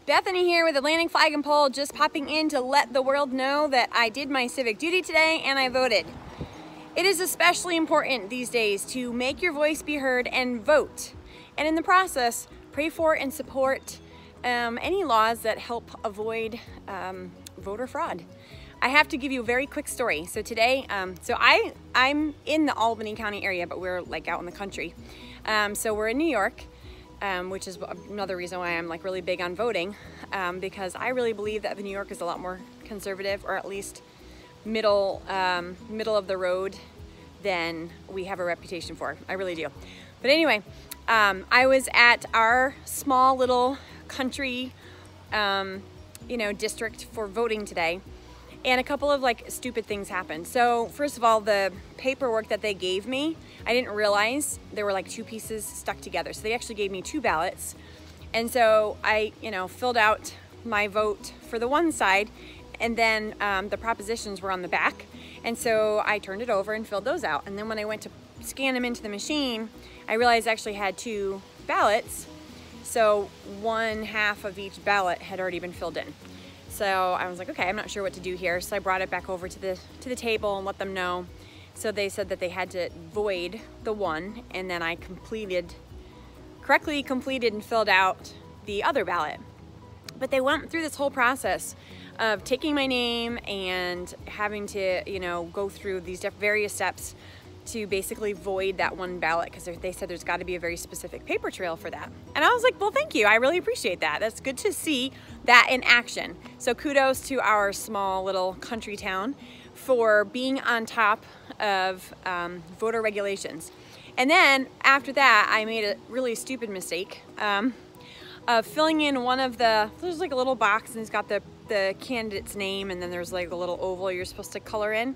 Bethany here with Atlantic Flag and Pole, just popping in to let the world know that I did my civic duty today and I voted. It is especially important these days to make your voice be heard and vote. And in the process, pray for and support any laws that help avoid voter fraud. I have to give you a very quick story. So today, I'm in the Albany County area, but we're like out in the country. So we're in New York. Which is another reason why I'm like really big on voting, because I really believe that New York is a lot more conservative, or at least middle of the road than we have a reputation for. I really do. But anyway, I was at our small little country, district for voting today, and a couple of like stupid things happened. So first of all, the paperwork that they gave me, I didn't realize there were like two pieces stuck together. So they actually gave me two ballots. And so I, filled out my vote for the one side, and then the propositions were on the back. And so I turned it over and filled those out. And then when I went to scan them into the machine, I realized I actually had two ballots. So one half of each ballot had already been filled in. So I was like, okay, I'm not sure what to do here. So I brought it back over to the table and let them know. So they said that they had to void the one, and then I correctly completed and filled out the other ballot. But they went through this whole process of taking my name and having to, go through these various steps to basically void that one ballot, because they said there's got to be a very specific paper trail for that. And I was like, well, thank you. I really appreciate that. That's good to see that in action. So kudos to our small little country town for being on top of voter regulations. And then after that, I made a really stupid mistake of filling in one of there's like a little box and it's got the candidate's name, and then there's like a little oval you're supposed to color in.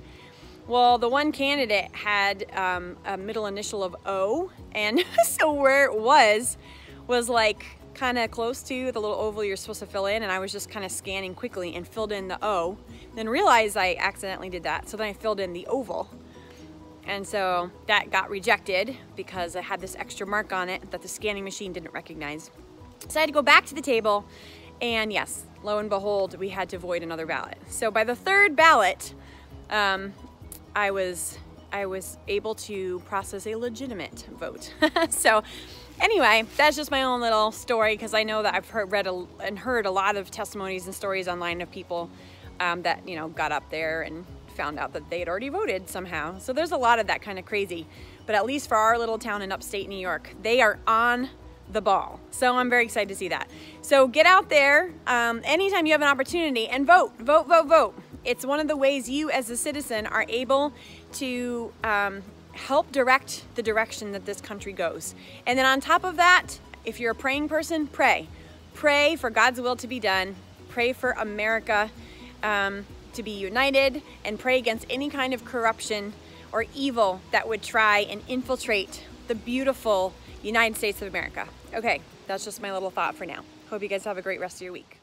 Well, the one candidate had a middle initial of O, and so where it was like kind of close to the little oval you're supposed to fill in, and I was just kind of scanning quickly and filled in the O, then realized I accidentally did that, so then I filled in the oval. And so that got rejected because I had this extra mark on it that the scanning machine didn't recognize. So I had to go back to the table, and yes, lo and behold, we had to void another ballot. So by the third ballot, I was able to process a legitimate vote. So anyway, that's just my own little story, because I know that I've heard a lot of testimonies and stories online of people that got up there and found out that they had already voted somehow. So there's a lot of that kind of crazy, but at least for our little town in upstate New York, they are on the ball. So I'm very excited to see that. So get out there anytime you have an opportunity and vote, vote, vote, vote. It's one of the ways you as a citizen are able to help direct the direction that this country goes. And then on top of that, if you're a praying person, pray. Pray for God's will to be done. Pray for America to be united, and pray against any kind of corruption or evil that would try and infiltrate the beautiful United States of America. Okay, that's just my little thought for now. Hope you guys have a great rest of your week.